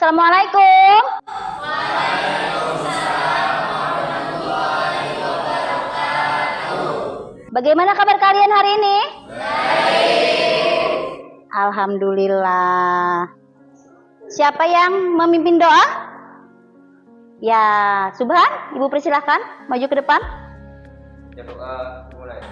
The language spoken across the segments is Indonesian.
Assalamualaikum. Bagaimana kabar kalian hari ini? Baik. Alhamdulillah. Siapa yang memimpin doa? Ya, Subhan, Ibu persilahkan maju ke depan. Ya, doa mulai.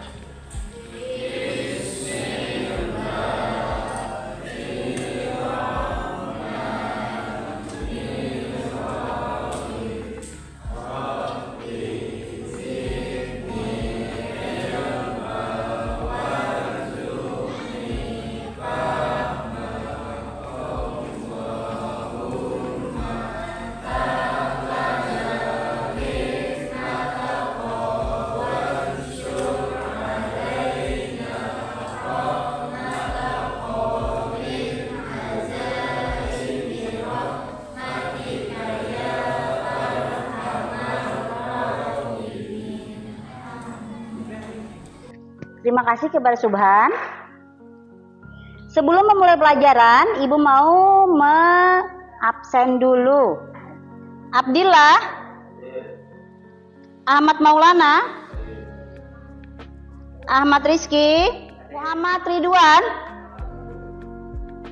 Terima kasih kepada Subhan. Sebelum memulai pelajaran, Ibu mau absen dulu. Abdillah, Ahmad Maulana, Ahmad Rizky, Muhammad Ridwan,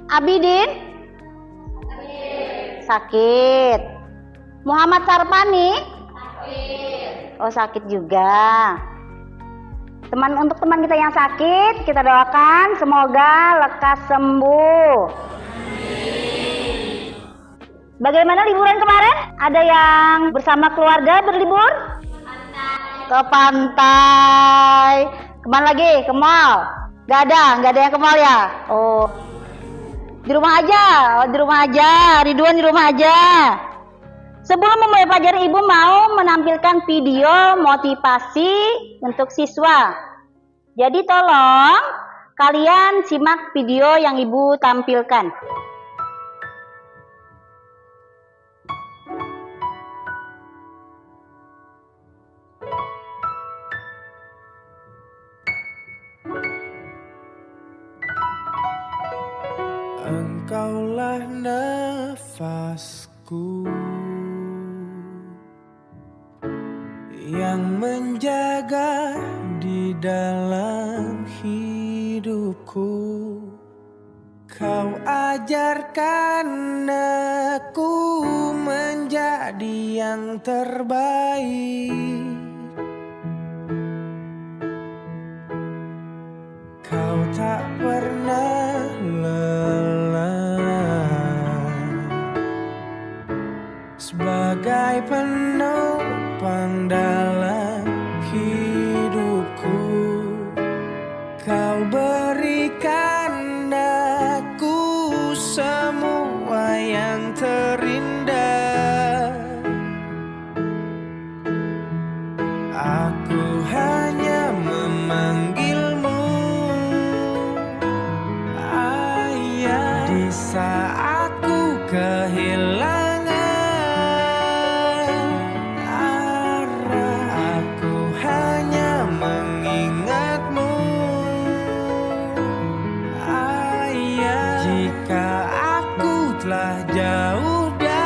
Abidin, sakit. Muhammad Sarpani, oh sakit juga. Untuk teman kita yang sakit, kita doakan semoga lekas sembuh. Bagaimana liburan kemarin? Ada yang bersama keluarga berlibur? Ke pantai. Kemana lagi? Ke mall? Gak ada yang ke mall ya? Oh, di rumah aja. Ridwan di rumah aja. Sebelum memulai pelajaran, Ibu mau menampilkan video motivasi untuk siswa. Jadi tolong kalian simak video yang Ibu tampilkan. Engkaulah nafasku yang menjaga di dalam hidupku. Kau ajarkan aku menjadi yang terbaik. Kau tak pernah lelah sebagai penopang dalam hidupku. Kau berikan aku semua yang terindah. Aku hanya memanggilmu Ayah di saat ku kehilangan arah. Aku hanya mengingatmu Ayah jika aku telah jauh darimu.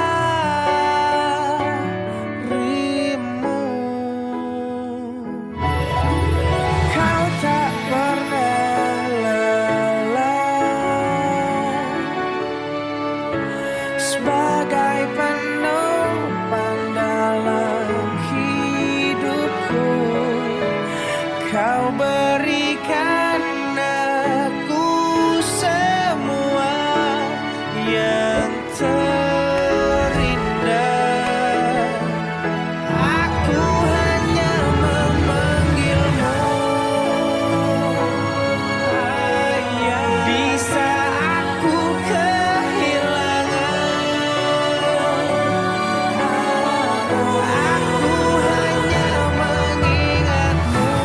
Kau tak pernah lelah sebagai penopang dalam hidupku. Kau berikan aku semua yang terindah. Aku hanya memanggilmu Ayah di saat ku kehilangan arah. Aku hanya mengingatmu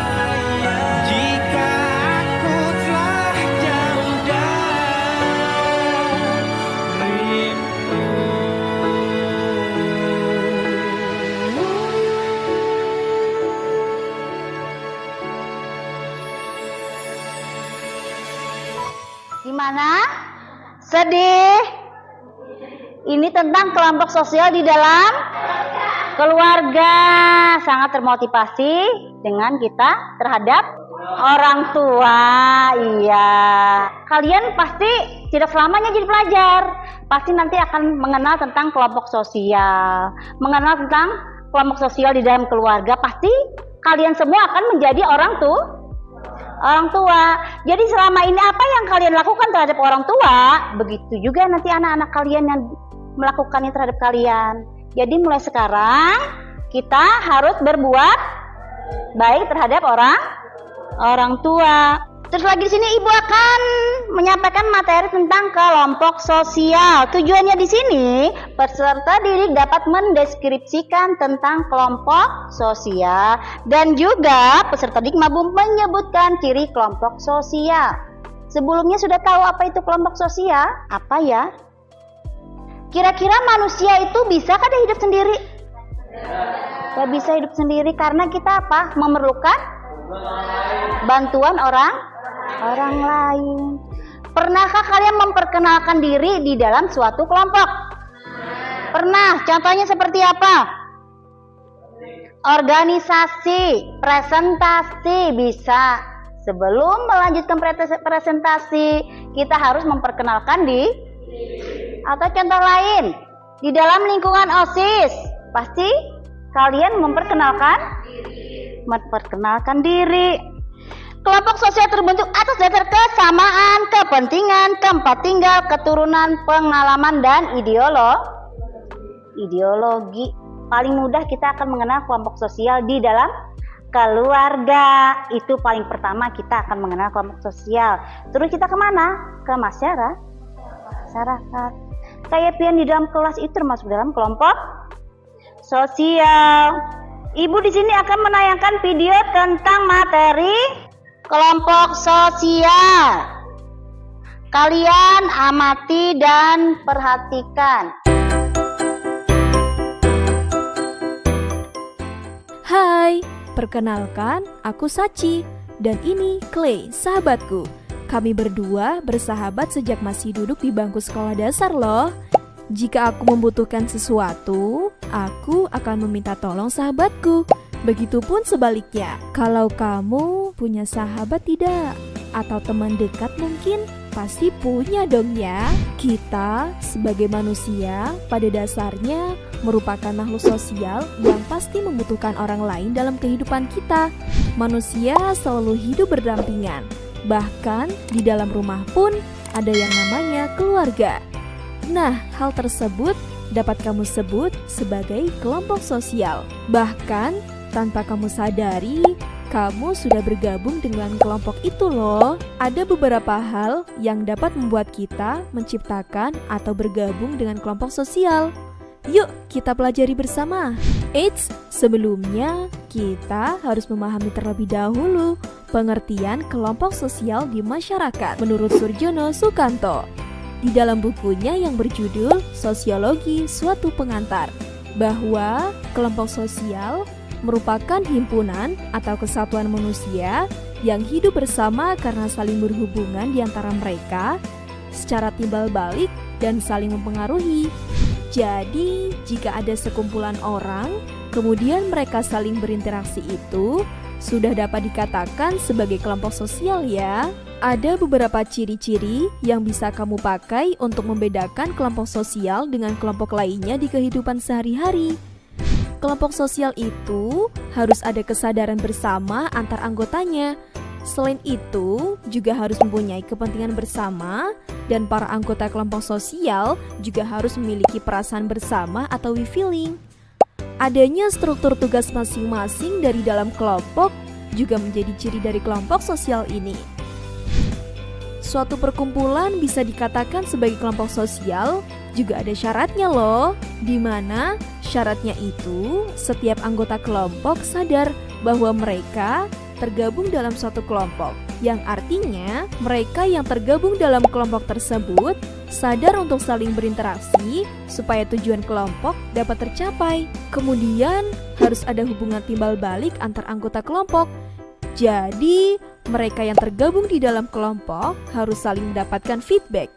Ayah jika aku telah jauh darimu. Gimana? Sedih? Ini tentang kelompok sosial di dalam keluarga. Sangat termotivasi dengan kita terhadap orang tua. Iya. Kalian pasti tidak selamanya jadi pelajar. Pasti nanti akan mengenal tentang kelompok sosial. Mengenal tentang kelompok sosial di dalam keluarga. Pasti kalian semua akan menjadi orang tua. Jadi selama ini apa yang kalian lakukan terhadap orang tua, begitu juga nanti anak-anak kalian yang melakukannya terhadap kalian. Jadi mulai sekarang kita harus berbuat baik terhadap orang tua. Terus lagi di sini ibu akan menyampaikan materi tentang kelompok sosial. Tujuannya di sini peserta didik dapat mendeskripsikan tentang kelompok sosial dan juga peserta didik mampu menyebutkan ciri kelompok sosial. Sebelumnya sudah tahu apa itu kelompok sosial? Apa ya? Kira-kira manusia itu bisakah dia hidup sendiri? Gak bisa hidup sendiri karena kita apa? Memerlukan bantuan orang lain. Pernahkah kalian memperkenalkan diri di dalam suatu kelompok? Pernah. Contohnya seperti apa? Organisasi, presentasi bisa. Sebelum melanjutkan presentasi, kita harus memperkenalkan diri. Atau contoh lain, di dalam lingkungan OSIS, pasti kalian memperkenalkan diri. Kelompok sosial terbentuk atas dasar kesamaan, kepentingan, tempat tinggal, keturunan, pengalaman, dan ideologi. Paling mudah kita akan mengenal kelompok sosial di dalam keluarga. Itu paling pertama kita akan mengenal kelompok sosial. Terus kita kemana? Ke masyarakat. Kayak pian di dalam kelas itu termasuk dalam kelompok sosial. Ibu di sini akan menayangkan video tentang materi kelompok sosial. Kalian amati dan perhatikan. Hai, perkenalkan aku Sachi dan ini Clay, sahabatku. Kami berdua bersahabat sejak masih duduk di bangku sekolah dasar loh. Jika aku membutuhkan sesuatu, aku akan meminta tolong sahabatku. Begitupun sebaliknya, kalau kamu punya sahabat tidak? Atau teman dekat mungkin? Pasti punya dong ya. Kita sebagai manusia pada dasarnya merupakan makhluk sosial yang pasti membutuhkan orang lain dalam kehidupan kita. Manusia selalu hidup berdampingan. Bahkan di dalam rumah pun ada yang namanya keluarga. Nah, hal tersebut dapat kamu sebut sebagai kelompok sosial. Bahkan tanpa kamu sadari, kamu sudah bergabung dengan kelompok itu loh. Ada beberapa hal yang dapat membuat kita menciptakan atau bergabung dengan kelompok sosial. Yuk kita pelajari bersama. Eits, sebelumnya kita harus memahami terlebih dahulu pengertian kelompok sosial di masyarakat menurut Surjono Sukanto. Di dalam bukunya yang berjudul Sosiologi Suatu Pengantar, bahwa kelompok sosial merupakan himpunan atau kesatuan manusia yang hidup bersama karena saling berhubungan di antara mereka secara timbal balik dan saling mempengaruhi. Jadi, jika ada sekumpulan orang, kemudian mereka saling berinteraksi itu sudah dapat dikatakan sebagai kelompok sosial ya. Ada beberapa ciri-ciri yang bisa kamu pakai untuk membedakan kelompok sosial dengan kelompok lainnya di kehidupan sehari-hari. Kelompok sosial itu harus ada kesadaran bersama antar anggotanya. Selain itu, juga harus mempunyai kepentingan bersama, dan para anggota kelompok sosial juga harus memiliki perasaan bersama atau we feeling. Adanya struktur tugas masing-masing dari dalam kelompok juga menjadi ciri dari kelompok sosial ini. Suatu perkumpulan bisa dikatakan sebagai kelompok sosial juga ada syaratnya loh, di mana syaratnya itu setiap anggota kelompok sadar bahwa mereka tergabung dalam suatu kelompok, yang artinya mereka yang tergabung dalam kelompok tersebut sadar untuk saling berinteraksi supaya tujuan kelompok dapat tercapai. Kemudian harus ada hubungan timbal balik antar anggota kelompok. Jadi mereka yang tergabung di dalam kelompok harus saling mendapatkan feedback.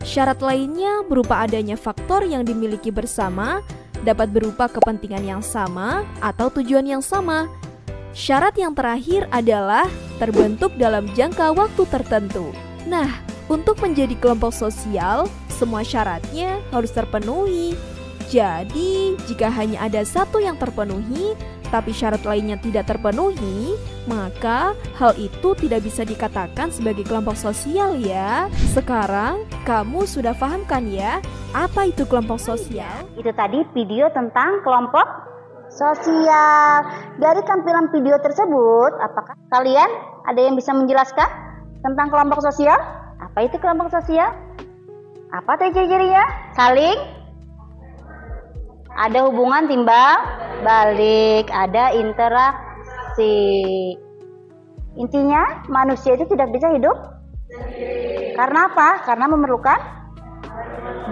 Syarat lainnya berupa adanya faktor yang dimiliki bersama, dapat berupa kepentingan yang sama atau tujuan yang sama. Syarat yang terakhir adalah terbentuk dalam jangka waktu tertentu. Nah, untuk menjadi kelompok sosial, semua syaratnya harus terpenuhi. Jadi, jika hanya ada satu yang terpenuhi, tapi syarat lainnya tidak terpenuhi, maka hal itu tidak bisa dikatakan sebagai kelompok sosial ya. Sekarang, kamu sudah paham kan ya, apa itu kelompok sosial? Itu tadi video tentang kelompok sosial. Dari tampilan video tersebut, apakah kalian ada yang bisa menjelaskan tentang kelompok sosial? Apa itu kelompok sosial? Apa ciri-cirinya? Saling ada hubungan timbal balik, ada interaksi. Intinya manusia itu tidak bisa hidup karena apa? Karena memerlukan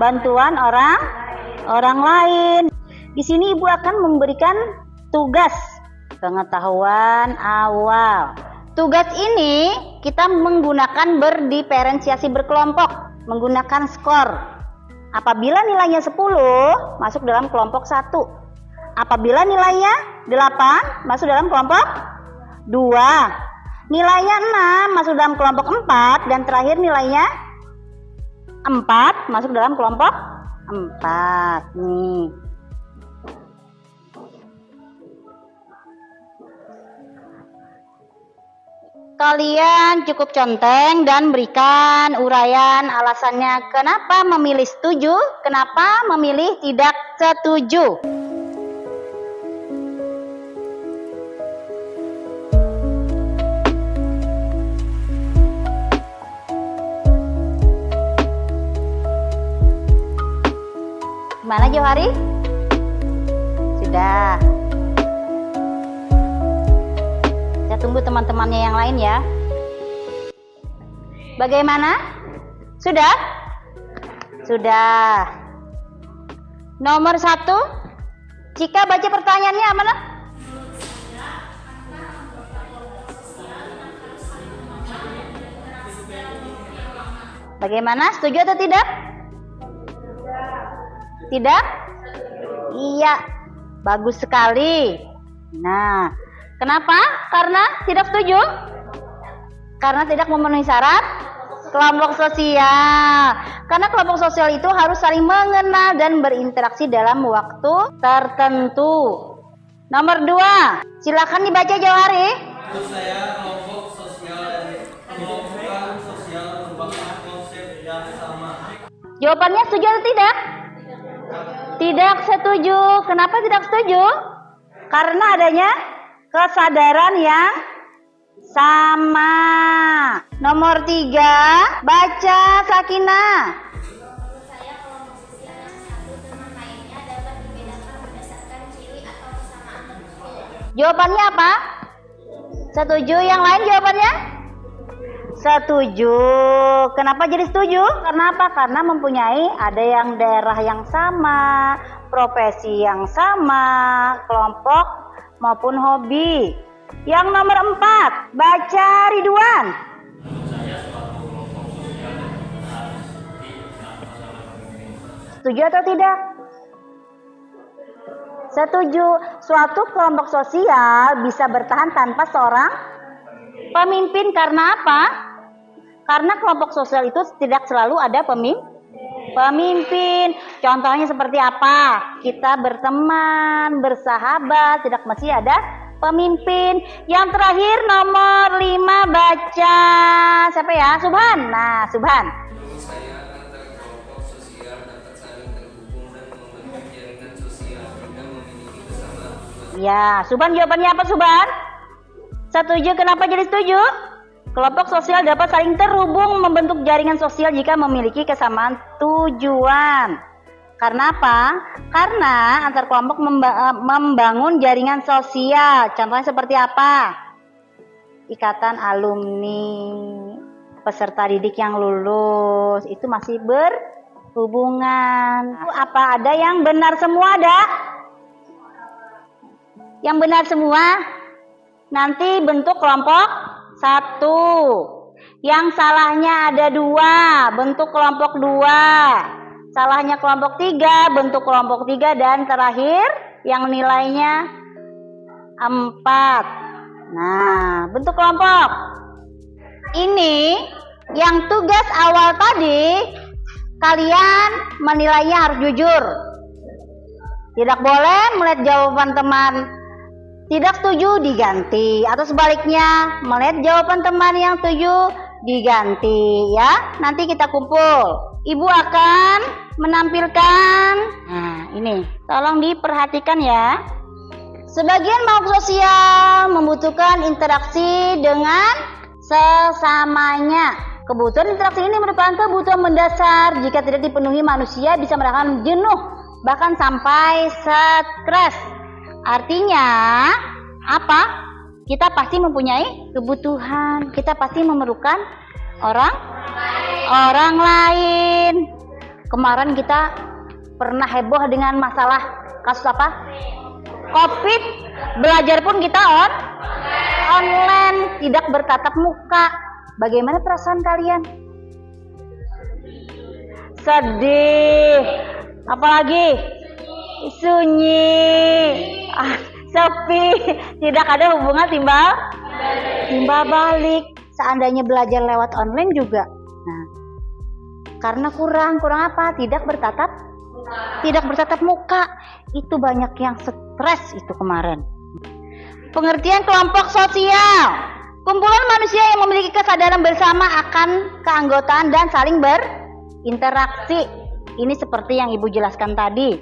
bantuan orang lain. Di sini ibu akan memberikan tugas pengetahuan awal. Tugas ini kita menggunakan berdiferensiasi berkelompok, menggunakan skor. Apabila nilainya 10, masuk dalam kelompok 1. Apabila nilainya 8, masuk dalam kelompok 2. Nilainya 6, masuk dalam kelompok 4. Dan terakhir nilainya 4, masuk dalam kelompok 4. Nih. Kalian cukup conteng dan berikan uraian alasannya kenapa memilih setuju, kenapa memilih tidak setuju. Gimana Johari? Sudah. Kita tunggu teman-temannya yang lain ya. Bagaimana? Sudah? Sudah. Nomor 1. Jika baca pertanyaannya mana? Bagaimana? Setuju atau tidak? Tidak? Iya. Bagus sekali. Nah, kenapa? Karena tidak setuju? Karena tidak memenuhi syarat kelompok sosial. Karena kelompok sosial itu harus saling mengenal dan berinteraksi dalam waktu tertentu. Nomor 2, silakan dibaca Johari. Menurut saya kelompok sosial dan kelompokan sosial merupakan konsep yang sama. Jawabannya setuju atau tidak? Tidak setuju. Kenapa tidak setuju? Karena adanya kesadaran yang sama. Nomor 3, baca Sakinah. Jawabannya apa? Setuju. Yang lain jawabannya? Setuju. Kenapa jadi setuju? Karena apa? Karena mempunyai ada yang daerah yang sama, profesi yang sama, kelompok maupun hobi. Yang nomor 4, baca Ridwan. Setuju atau tidak? Setuju. Suatu kelompok sosial bisa bertahan tanpa seorang pemimpin. Karena apa? Karena kelompok sosial itu tidak selalu ada pemimpin. Contohnya seperti apa? Kita berteman, bersahabat, tidak mesti ada pemimpin. Yang terakhir nomor 5, baca siapa ya? Subhan. Nah, Subhan. Menurut saya, antar kelompok sosial dapat saling terhubung dan membentuk jaringan sosial hingga memiliki kesamaan tujuan. Ya, Subhan jawabannya apa Subhan? Setuju. Kenapa jadi setuju? Kelompok sosial dapat saling terhubung membentuk jaringan sosial jika memiliki kesamaan tujuan. Karena apa? Karena antar kelompok membangun jaringan sosial. Contohnya seperti apa? Ikatan alumni, peserta didik yang lulus, itu masih berhubungan. Apa ada yang benar semua ada? Yang benar semua? Nanti bentuk kelompok 1. Yang salahnya ada 2, bentuk kelompok 2. Salahnya kelompok 3, bentuk kelompok 3. Dan terakhir yang nilainya 4. Nah, bentuk kelompok. Ini yang tugas awal tadi, kalian menilainya harus jujur. Tidak boleh melihat jawaban teman tidak setuju diganti, atau sebaliknya melihat jawaban teman yang setuju diganti ya. Nanti kita kumpul. Ibu akan menampilkan. Nah, ini tolong diperhatikan ya. Sebagian makhluk sosial membutuhkan interaksi dengan sesamanya. Kebutuhan interaksi ini merupakan kebutuhan mendasar. Jika tidak dipenuhi, manusia bisa merasakan jenuh, bahkan sampai stres. Artinya apa? Kita pasti mempunyai kebutuhan. Kita pasti memerlukan orang lain. Kemarin kita pernah heboh dengan masalah kasus apa? COVID. Belajar pun kita online, tidak bertatap muka. Bagaimana perasaan kalian? Sedih. Apalagi? Sunyi. Sepi. Tidak ada hubungan timbal balik. Seandainya belajar lewat online juga. Nah, karena kurang apa? Tidak bertatap muka. Itu banyak yang stres itu kemarin. Pengertian kelompok sosial. Kumpulan manusia yang memiliki kesadaran bersama akan keanggotaan dan saling berinteraksi. Ini seperti yang Ibu jelaskan tadi.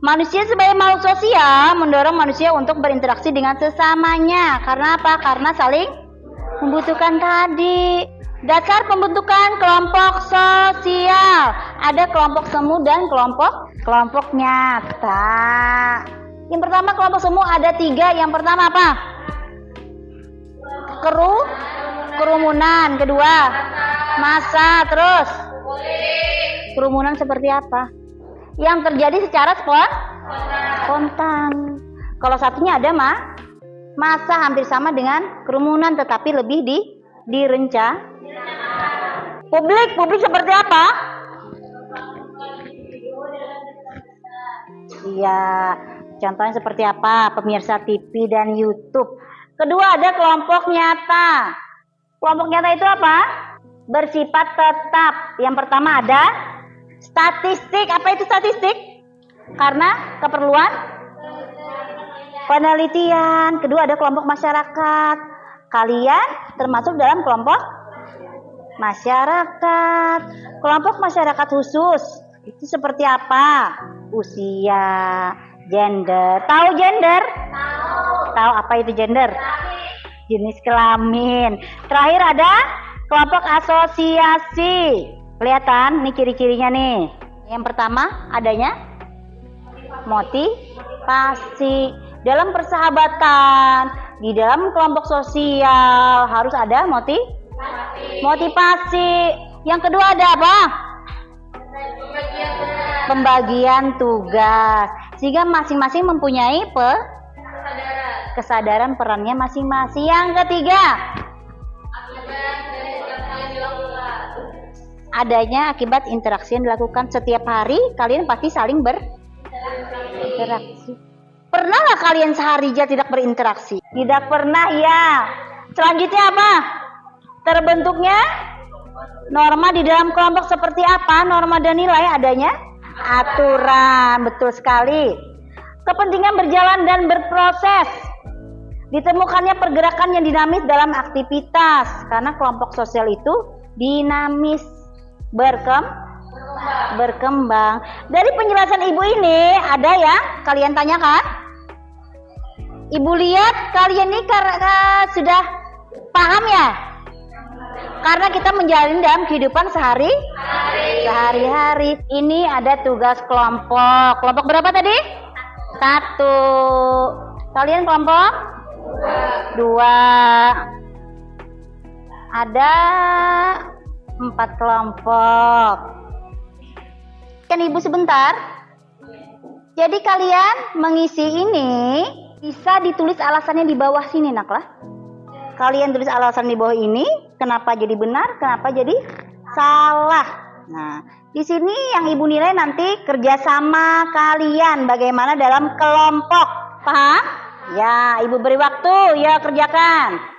Manusia sebagai makhluk sosial mendorong manusia untuk berinteraksi dengan sesamanya. Karena apa? Karena saling membutuhkan tadi. Dasar pembentukan kelompok sosial. Ada kelompok semu dan kelompok nyata. Yang pertama kelompok semu ada 3. Yang pertama apa? Kerumunan. Kedua, massa. Terus, kerumunan seperti apa? Yang terjadi secara spontan. Kalau satunya ada massa, hampir sama dengan kerumunan, tetapi lebih direncanakan. Publik seperti apa? Iya, contohnya seperti apa? Pemirsa TV dan YouTube. Kedua ada kelompok nyata. Kelompok nyata itu apa? Bersifat tetap. Yang pertama ada statistik. Apa itu statistik? Karena keperluan penelitian. Kedua ada kelompok masyarakat. Kalian termasuk dalam kelompok masyarakat. Kelompok masyarakat khusus itu seperti apa? Usia, gender. Tahu gender? Tahu apa itu gender? Jenis kelamin. Terakhir ada kelompok asosiasi. Kelihatan nih ciri-cirinya nih. Yang pertama adanya motivasi. Dalam persahabatan, di dalam kelompok sosial harus ada motivasi. Yang kedua ada apa? Pembagian tugas. Sehingga masing-masing mempunyai kesadaran perannya masing-masing. Yang ketiga, adanya akibat interaksi yang dilakukan setiap hari. Kalian pasti saling berinteraksi. Pernahlah kalian sehari aja tidak berinteraksi? Tidak pernah ya. Selanjutnya apa? Terbentuknya norma di dalam kelompok seperti apa? Norma dan nilai adanya aturan. Betul sekali. Kepentingan berjalan dan berproses. Ditemukannya pergerakan yang dinamis dalam aktivitas. Karena kelompok sosial itu dinamis, berkembang. Dari penjelasan Ibu ini ada yang kalian tanyakan? Ibu lihat kalian ini sudah paham ya? Karena kita menjalani dalam kehidupan sehari-hari. Ini ada tugas kelompok. Kelompok berapa tadi? 1. Kalian kelompok? 2. Ada 4 kelompok. Kan Ibu sebentar. Jadi kalian mengisi ini bisa ditulis alasannya di bawah sini, Naklah. kalian tulis alasan di bawah ini, kenapa jadi benar, kenapa jadi salah. Nah, di sini yang Ibu nilai nanti kerjasama kalian bagaimana dalam kelompok. Paham? Ya, Ibu beri waktu, ya kerjakan.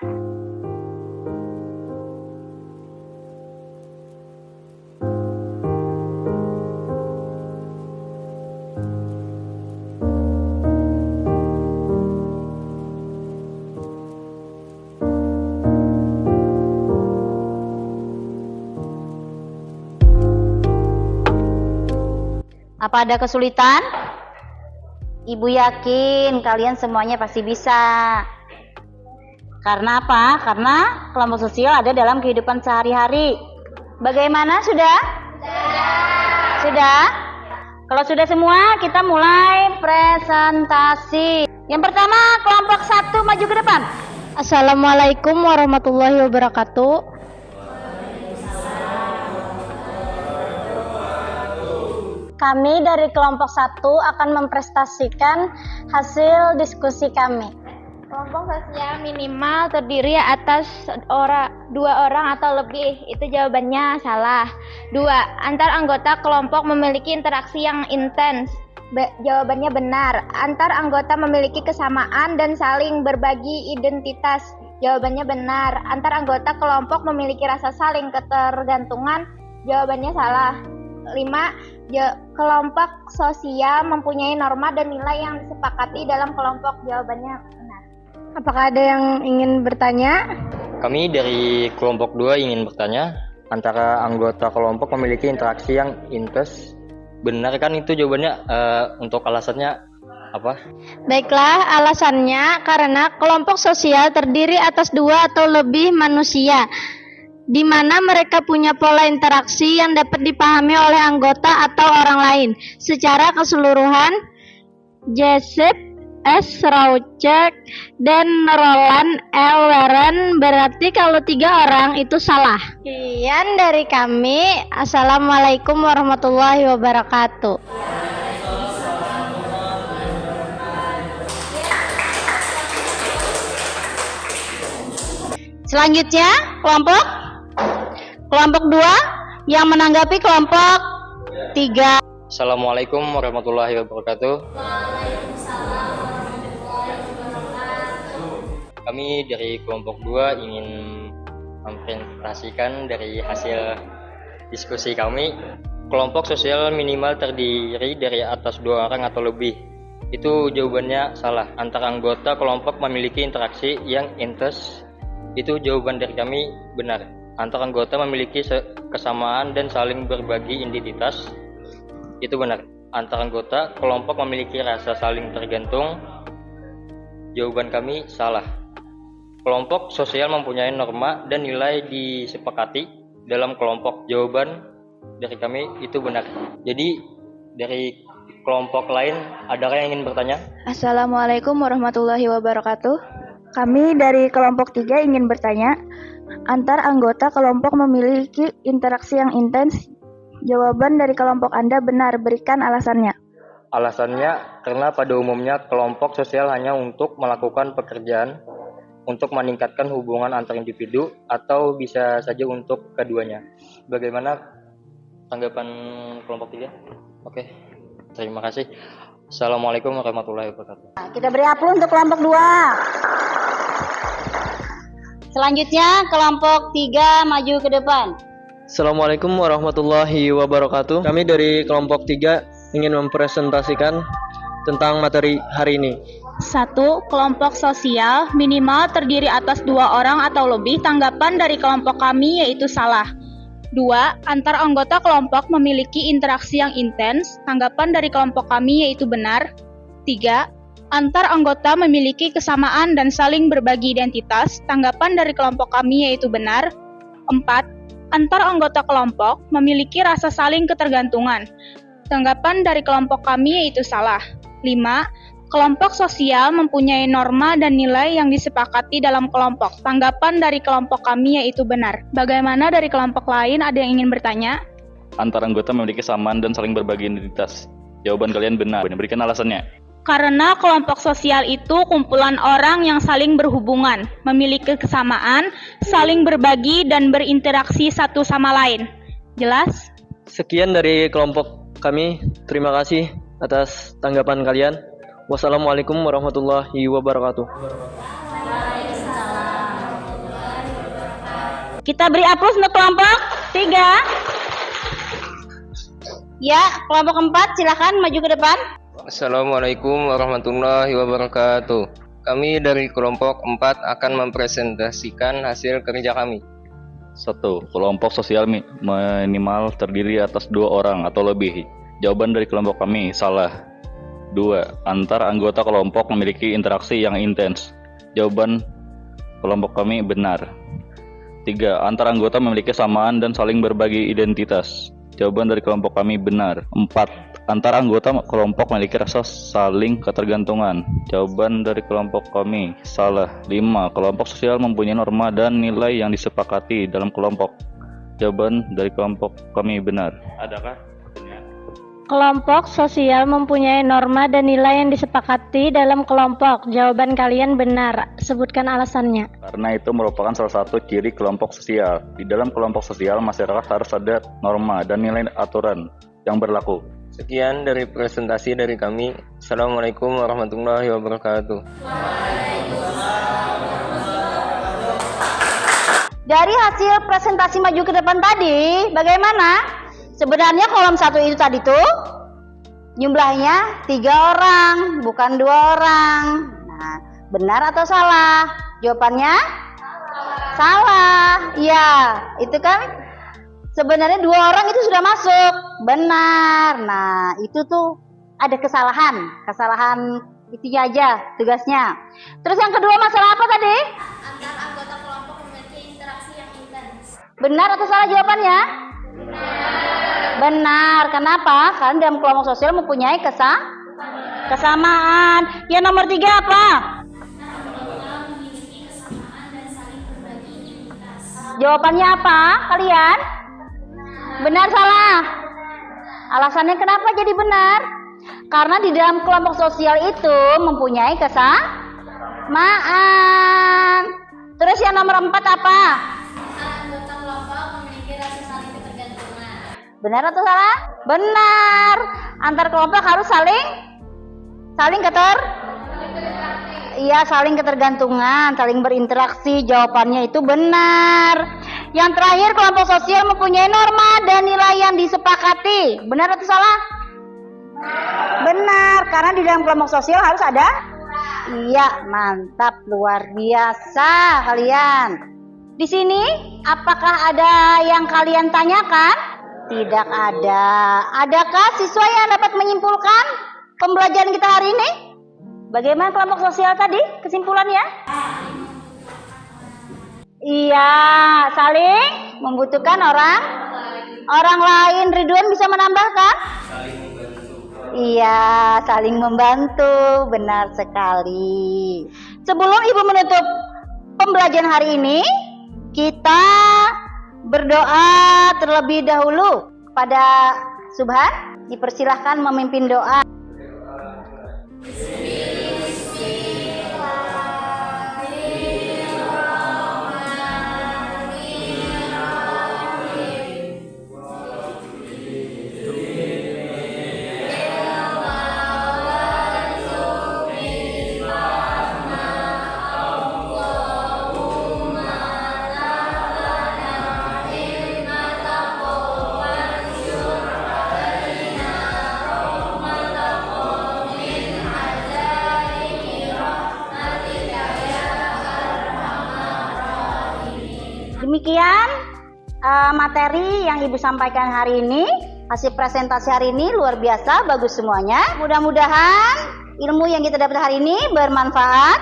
Apa ada kesulitan? Ibu yakin kalian semuanya pasti bisa. Karena apa? Karena kelompok sosial ada dalam kehidupan sehari-hari. Bagaimana? Sudah? Sudah? Kalau sudah semua, kita mulai presentasi. Yang pertama, kelompok 1 maju ke depan. Assalamualaikum warahmatullahi wabarakatuh. Kami dari kelompok 1 akan mempresentasikan hasil diskusi kami. Kelompok sosial minimal terdiri atas 2 orang atau lebih. Itu jawabannya salah. 2. Antar anggota kelompok memiliki interaksi yang intens. Jawabannya benar. Antar anggota memiliki kesamaan dan saling berbagi identitas. Jawabannya benar. Antar anggota kelompok memiliki rasa saling ketergantungan. Jawabannya salah. 5. Kelompok sosial mempunyai norma dan nilai yang disepakati dalam kelompok. Jawabannya benar. Apakah ada yang ingin bertanya? Kami dari kelompok 2 ingin bertanya, antara anggota kelompok memiliki interaksi yang intens. Benar kan itu jawabannya? Untuk alasannya apa? Baiklah, alasannya karena kelompok sosial terdiri atas 2 atau lebih manusia, di mana mereka punya pola interaksi yang dapat dipahami oleh anggota atau orang lain. Secara keseluruhan, Joseph S. Rouchek dan Roland L. Warren berarti kalau 3 orang itu salah. Sekian dari kami. Assalamualaikum warahmatullahi wabarakatuh. Selanjutnya, kelompok 2 yang menanggapi kelompok 3. Assalamualaikum warahmatullahi wabarakatuh. Kami dari kelompok 2 ingin mempresentasikan dari hasil diskusi kami. Kelompok sosial minimal terdiri dari atas 2 orang atau lebih. Itu jawabannya salah. Antara anggota kelompok memiliki interaksi yang intens. Itu jawaban dari kami benar. Antar anggota memiliki kesamaan dan saling berbagi identitas. Itu benar. Antar anggota kelompok memiliki rasa saling tergantung. Jawaban kami salah. Kelompok sosial mempunyai norma dan nilai disepakati dalam kelompok. Jawaban dari kami itu benar. Jadi dari kelompok lain, adakah yang ingin bertanya? Assalamualaikum warahmatullahi wabarakatuh. Kami dari kelompok 3 ingin bertanya, antar anggota kelompok memiliki interaksi yang intens. Jawaban dari kelompok Anda benar, berikan alasannya. Alasannya karena pada umumnya kelompok sosial hanya untuk melakukan pekerjaan untuk meningkatkan hubungan antar individu atau bisa saja untuk keduanya. Bagaimana tanggapan kelompok 3? Oke, terima kasih. Assalamualaikum warahmatullahi wabarakatuh. Kita beri aplaus untuk kelompok 2. Selanjutnya, kelompok 3 maju ke depan. Assalamualaikum warahmatullahi wabarakatuh. Kami dari kelompok 3 ingin mempresentasikan tentang materi hari ini. 1. Kelompok sosial minimal terdiri atas 2 orang atau lebih. Tanggapan dari kelompok kami yaitu salah. 2. Antar anggota kelompok memiliki interaksi yang intens. Tanggapan dari kelompok kami yaitu benar. 3. Antar anggota memiliki kesamaan dan saling berbagi identitas. Tanggapan dari kelompok kami yaitu benar. 4. Antar anggota kelompok memiliki rasa saling ketergantungan. Tanggapan dari kelompok kami yaitu salah. 5. Kelompok sosial mempunyai norma dan nilai yang disepakati dalam kelompok. Tanggapan dari kelompok kami yaitu benar. Bagaimana dari kelompok lain, ada yang ingin bertanya? Antar anggota memiliki kesamaan dan saling berbagi identitas. Jawaban kalian benar. Berikan alasannya. Karena kelompok sosial itu kumpulan orang yang saling berhubungan, memiliki kesamaan, saling berbagi dan berinteraksi satu sama lain. Jelas? Sekian dari kelompok kami. Terima kasih atas tanggapan kalian. Wassalamualaikum warahmatullahi wabarakatuh. Kita beri aplaus untuk kelompok 3. Ya, kelompok 4 silakan maju ke depan. Assalamualaikum warahmatullahi wabarakatuh. Kami dari kelompok 4 akan mempresentasikan hasil kerja kami. 1. Kelompok sosial minimal terdiri atas 2 orang atau lebih. Jawaban dari kelompok kami salah. 2. Antar anggota kelompok memiliki interaksi yang intens. Jawaban kelompok kami benar. 3. Antar anggota memiliki kesamaan dan saling berbagi identitas. Jawaban dari kelompok kami benar. 4. Antar anggota kelompok memiliki rasa saling ketergantungan. Jawaban dari kelompok kami salah. 5. Kelompok sosial mempunyai norma dan nilai yang disepakati dalam kelompok. Jawaban dari kelompok kami benar. Adakah pertanyaan? Kelompok sosial mempunyai norma dan nilai yang disepakati dalam kelompok. Jawaban kalian benar. Sebutkan alasannya. Karena itu merupakan salah satu ciri kelompok sosial. Di dalam kelompok sosial, masyarakat harus ada norma dan nilai aturan yang berlaku. Sekian dari presentasi dari kami. Assalamualaikum warahmatullahi wabarakatuh. Dari hasil presentasi maju ke depan tadi, bagaimana? Sebenarnya kolom 1 itu tadi tuh jumlahnya 3 orang, bukan 2 orang. Nah, benar atau salah? Jawabannya salah. Iya, itu kan sebenarnya 2 orang itu sudah masuk. Benar. Nah, itu tuh ada kesalahan itu aja tugasnya. Terus yang kedua masalah apa tadi? Antar anggota kelompok memiliki interaksi yang intens. Benar atau salah jawabannya? Benar. Kenapa? Karena dalam kelompok sosial mempunyai kesamaan. Yang nomor 3 apa? Jawabannya apa kalian? Benar salah? Alasannya kenapa jadi benar? Karena di dalam kelompok sosial itu mempunyai kesamaan. Terus yang nomor 4 apa? Anggota kelompok memiliki rasa saling ketergantungan. Benar atau salah? Benar. Antar kelompok harus saling ketergantungan, saling berinteraksi. Jawabannya itu benar. Yang terakhir, kelompok sosial mempunyai norma dan nilai yang disepakati. Benar atau salah? Benar, karena di dalam kelompok sosial harus ada. Iya, mantap, luar biasa kalian. Di sini, apakah ada yang kalian tanyakan? Tidak ada. Adakah siswa yang dapat menyimpulkan pembelajaran kita hari ini? Bagaimana kelompok sosial tadi? Kesimpulannya? Iya, saling membutuhkan orang lain. Ridwan bisa menambahkan? Iya, saling membantu. Benar sekali. Sebelum Ibu menutup pembelajaran hari ini, kita berdoa terlebih dahulu kepada Subhan. Dipersilahkan memimpin doa. Demikian materi yang Ibu sampaikan hari ini. Hasil presentasi hari ini luar biasa, bagus semuanya. Mudah-mudahan ilmu yang kita dapat hari ini bermanfaat.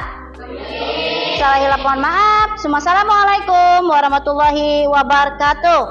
Salah hilap mohon maaf. Assalamualaikum warahmatullahi wabarakatuh.